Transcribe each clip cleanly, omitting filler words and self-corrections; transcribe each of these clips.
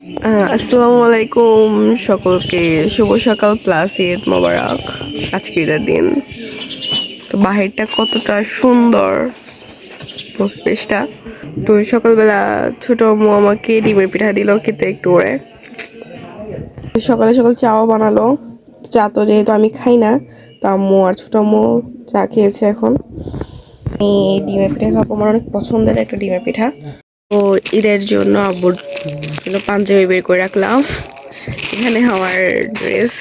আসসালামু আলাইকুম সকলকে, শুভ সকাল প্লাস ঈদ মোবারক। আজকে ঈদের দিন, তো বাহিরটা কতটা সুন্দর পরিবেশটা। তো সকালবেলা ছোট আম্মু আমাকে ডিমের পিঠা দিল খেতে একটু করে। সকালে সকাল চাও বানালো, চা তো যেহেতু আমি খাই না, তো আম্মু আর ছোট আম্মু চা খেয়েছে। এখন আমি ডিমের পিঠা খাবো, আমার অনেক পছন্দের একটা ডিমের পিঠা। তো ঈদের জন্য আব্বুর জন্য পাঞ্জাবি বের করে রাখলাম। এখানে আমার ড্রেস,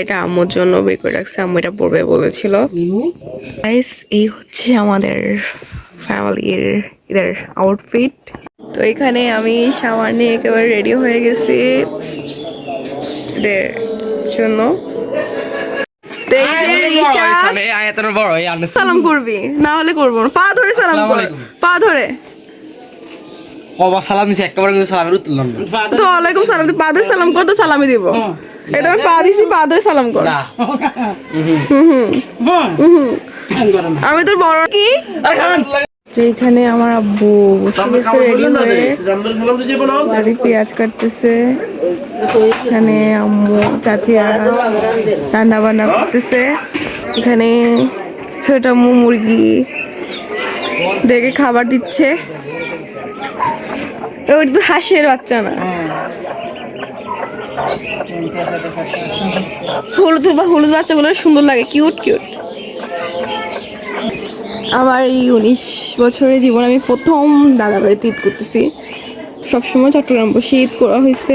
এটা আম্মুর জন্য বের করে রাখছে, আম্মু এটা পরবে বলেছিল। গাইস, এই হচ্ছে আমাদের ফ্যামিলির ঈদের আউটফিট। তো এখানে আমি শাওয়ার নিয়ে একেবারে রেডি হয়ে গেছি ঈদের জন্য। সালাম করবি, না হলে করবো না। পা ধরে সালাম কর, পা ধরে। সালাম দিছি, একটা সালামের উত্তর না তো ওয়ালাইকুম সালাম, পা ধরে সালাম কর, তো সালামই দিব। এটা আমি পা দিছি, পা ধরে সালাম কর। আমি তোর বড় কি। তো এখানে আমার আব্বু বসে গেছে রেডি হয়ে, দাদি পেঁয়াজ কাটতেছে। এখানে আম্মু চাচিরা রান্না বান্না করতেছে। এখানে ছোট আম্মু মুরগি দেখে খাবার দিচ্ছে। ওই তো হাঁসের বাচ্চা না, হলুদ বাচ্চাগুলো সুন্দর লাগে, কিউট কিউট। আমার এই 19 বছরের জীবন আমি প্রথম দাদা বাড়িতে ঈদ করতেছি। সবসময় চট্টগ্রাম বসে ঈদ করা হয়েছে।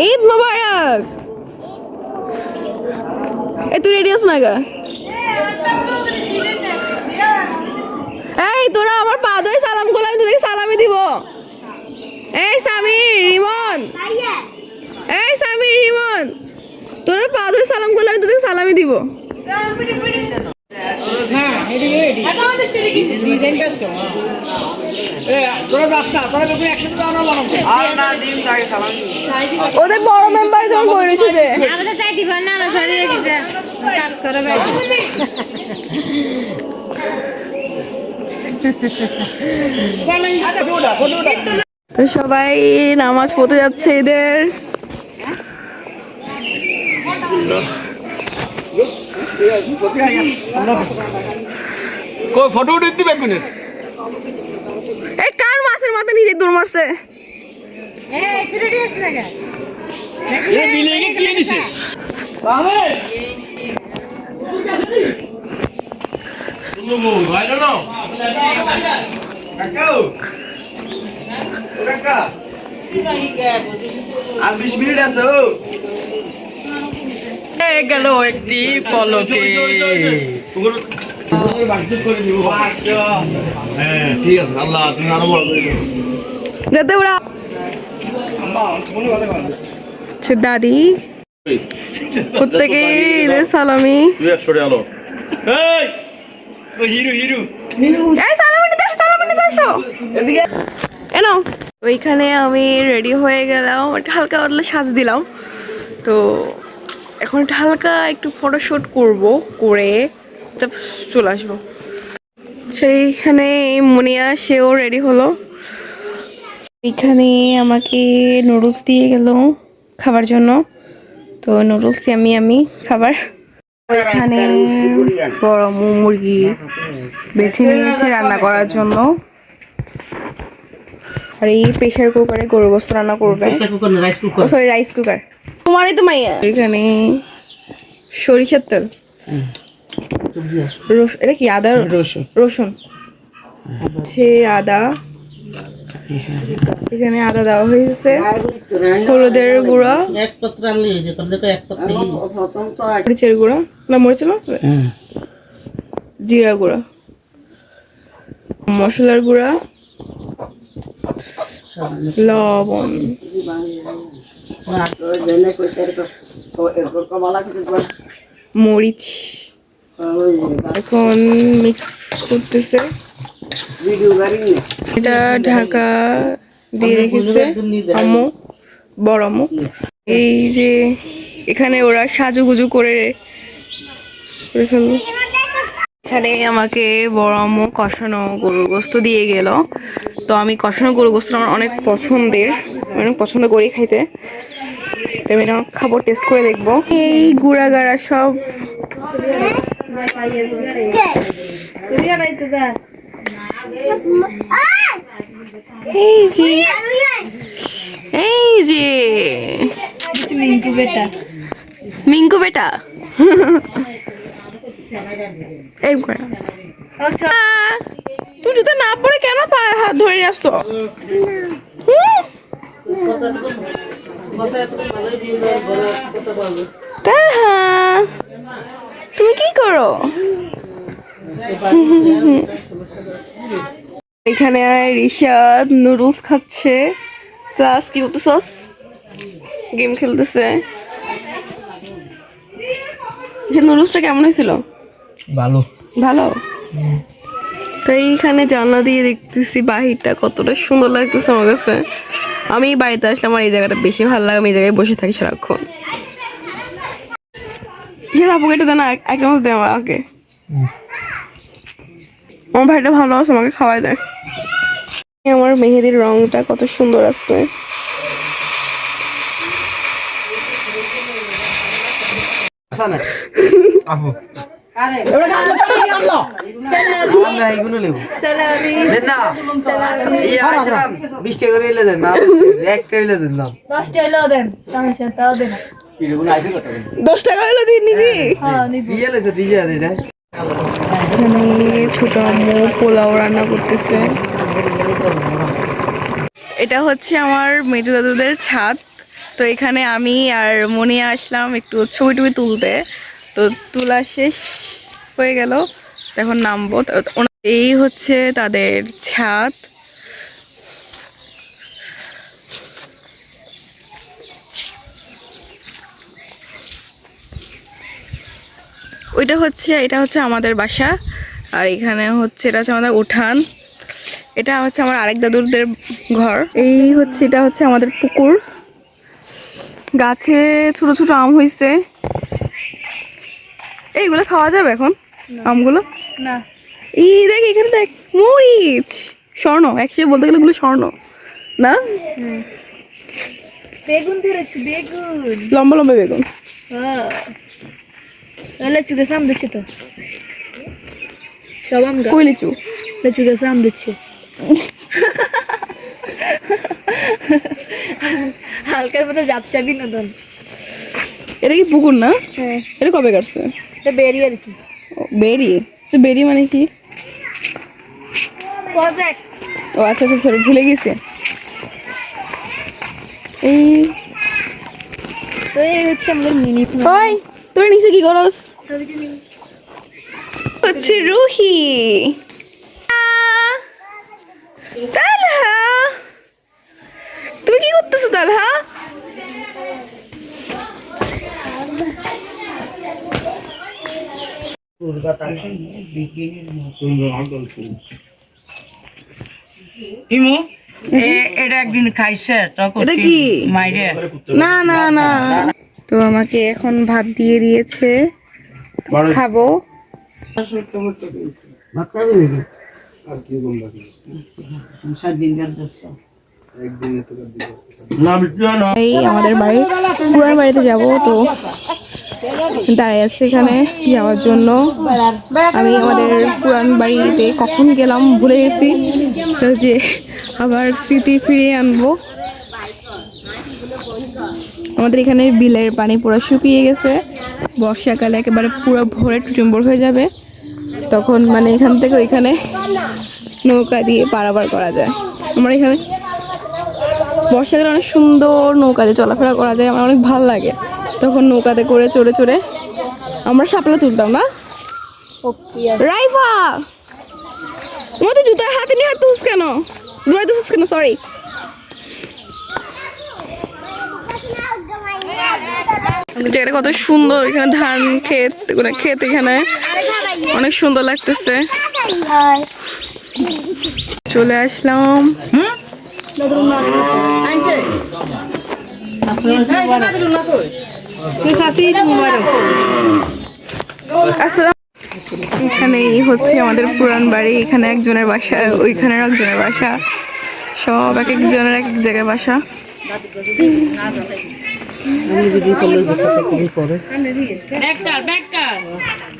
ঈদ মোবারক। এই তুই রেডি আছ না গা? এই তোরা আমার পা ধরে সালাম করলে আমি তোদেরকে সালামি দিব। এই সামির, রিমন, এই সামির, রিমন, তোরা পা ধরে সালাম করলে আমি তোদেরকে সালামি দিব। ওদের বড় মেম্বার যখন করেছে যে তো সবাই নামাজ পড়তে যাচ্ছে এদের। ফটো উঠে দিবে এই কার মাছের মাথা নিজে দৌড় মারছে। আর 20 মিনিট আছে গেল একটি পলকে। ঠিক আছে, আল্লাহ তুমি আরো বড় করে যাতে ওরা দাদি প্রত্যেকে ঈদের সালামি। ওইখানে আমি রেডি হয়ে গেলাম, হালকা পাতলা সাজ দিলাম। তো এখন হালকা একটু ফটোশুট করবো, করে চলে আসবো। সেইখানে মুনিয়া, সেও রেডি হলো। এখানে আমাকে নুডলস দিয়ে গেল খাবার জন্য। তো নুডলস আমি খাবার। ওইখানে বড় মুরগি বেছে নিয়েছে রান্না করার জন্য। আর এই প্রেসার কুকারে গরু গোস্ত রান্না করবে। Sorry, rice cooker. তোমারই তো মাইয়া। এখানে সরিষার তেল, এটা কি আদা রসুন আছে, আদা। এখানে আদা দেওয়া হয়েছে, হলুদের গুঁড়া, মরিচের গুঁড়া, না মরিচের জিরা গুঁড়া, মশলার গুঁড়া, লবণ, মরিচ। এখন মিক্স করতেছে। এটা ঢাকা দিয়ে রেখেছে আম্মু, বড় আম্মু। এই যে এখানে ওরা সাজুগুজু করে ফেললো। এখানে আমাকে বড় আম্মু কষানো গরুর গোস্ত দিয়ে গেল। তো আমি কষানো গরুর গোস্ত আমার অনেক পছন্দের, অনেক পছন্দ করি খাইতে। তো আমি এটা খাবো, টেস্ট করে দেখবো। এই গুড়া গাড়া সব এই যে এই যে মিঙ্কু বেটা এই করে তুই জুতো না পরে কেন পায়ে হাত ধরে আসতো? তুমি কি করো এখানে? রিশাদ নুডলস খাচ্ছে, প্লাস কি করতেছস? গেম খেলতেছে। নুডলসটা কেমন হয়েছিল? ভালো ভালো। তো এইখানে জানলা দিয়ে দেখতেছি বাহিরটা কতটা সুন্দর লাগতেছে আমার কাছে। আমি বাড়িতে আসলে আমার এই জায়গাটা বেশি ভালো লাগে, আমি এই জায়গায় বসে থাকি সারাক্ষণ। আপু এটা দেন, এক চামচ দে আমাকে। আমার ভাইটা ভালো আছে, আমাকে খাওয়াই দেয়। আমার মেহেদির রংটা কত সুন্দর আছে। দশ টাকা হলো দিয়ে নিবি। এখানে ছোট আম্মু পোলাও রান্না করতেছে। এটা হচ্ছে আমার মেজো দাদুদের ছাদ। তো এখানে আমি আর মনিয়া আসলাম একটু ছবি টবি তুলতে। তো তোলা শেষ হয়ে গেল, এখন নামবো। এই হচ্ছে তাদের ছাদ। এটা হচ্ছে আমাদের বাসা, আর এখানে হচ্ছে এটা হচ্ছে আমাদের উঠান। এটা হচ্ছে আমার আরেক দাদুদের ঘর। এটা হচ্ছে আমাদের পুকুর। গাছে ছোট ছোট আম হয়েছে। এইগুলো খাওয়া যাবে এখন? আমগুলো না। এই দেখ, এখানে দেখ মরিচ, স্বর্ণ। একসাথে বলতে গেলে এগুলো স্বর্ণ না? বেগুন ধরেছি, বেগুন লম্বা লম্বা বেগুন। লিচু গাছে আম দিচ্ছে তো, সব আম কই লিচু? লিচু গাছে আম দিচ্ছে। হালকার মতো ঝাপসা বিনোদন। এটা কি পুকুর না? হ্যাঁ, এটা কবে কাটছে? এটা বেরি আর কি। বেরি? বেরি মানে কি? প্রজেক্ট। ও আচ্ছা আচ্ছা, সরি ভুলে গেছি। তো এই হচ্ছে আমাদের মিনি। ওই তোর নিচে কি করস? হচ্ছে রুহি। তালহা, তুমি কি করতেছো তালহা? ইমু এটা একদিন খাইছে এটা কি? না না না। তো আমাকে এখন ভাত দিয়ে দিয়েছে, খাবো। এই আমাদের বাড়ি, পুরান বাড়িতে যাব। তো দাঁড়িয়ে আছে এখানে যাওয়ার জন্য। আমি আমাদের পুরান বাড়িতে কখন গেলাম ভুলে গেছি, তো যে আবার স্মৃতি ফিরিয়ে আনবো। আমাদের এখানে বিলের পানি পুরো শুকিয়ে গেছে। বর্ষাকালে একেবারে পুরো ভরে টুটুম্বর হয়ে যাবে, তখন মানে এখান থেকে ওইখানে নৌকা দিয়ে পারাপার করা যায়। আমার এখানে বর্ষাকালে অনেক সুন্দর নৌকাতে চলাফেরা করা যায়, আমার অনেক ভালো লাগে। তখন নৌকাতে করে চড়ে চড়ে আমরা শাপলা তুলতাম না? রাইফা, তোমার তো জুতার হাতে নিয়ে হাঁটতেছিস কেন? দৌড়াইতেছিস কেন? সরি। জায়গাটা কত সুন্দর, এখানে ধান ক্ষেত, ক্ষেত এখানে অনেক সুন্দর লাগতেছে। চলে আসলাম। এখানেই হচ্ছে আমাদের পুরান বাড়ি। এখানে একজনের বাসা, ওইখানের একজনের বাসা, সব এক একজনের এক এক জায়গায় বাসা।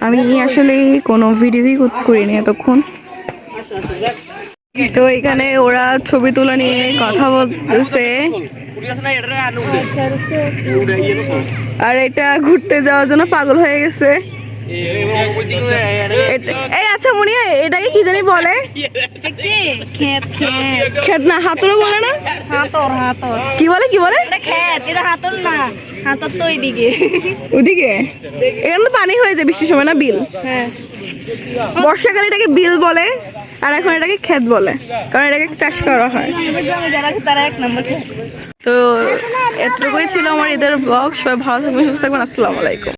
আমি আসলে কোনো ভিডিওই করিনি এতক্ষণ। তো এখানে ওরা ছবি তোলা নিয়ে কথা বলতেছে, আর এটা ঘুরতে যাওয়ার জন্য পাগল হয়ে গেছে। এই আচ্ছা মনি, এটাকে কি জানি বলে? ক্ষেত না, হাতরও বলে না? কি বলে কি বলে? ওদিকে এখানে তো পানি হয়ে যায় বৃষ্টির সময় না, বিল। বর্ষাকালে এটাকে বিল বলে, আর এখন এটাকে ক্ষেত বলে, কারণ এটাকে চাষ করা হয়। তো এতটুকুই ছিল আমার ঈদের ব্লগ। সবাই ভালো থাকবেন, সুস্থ থাকবেন। আসসালামু আলাইকুম।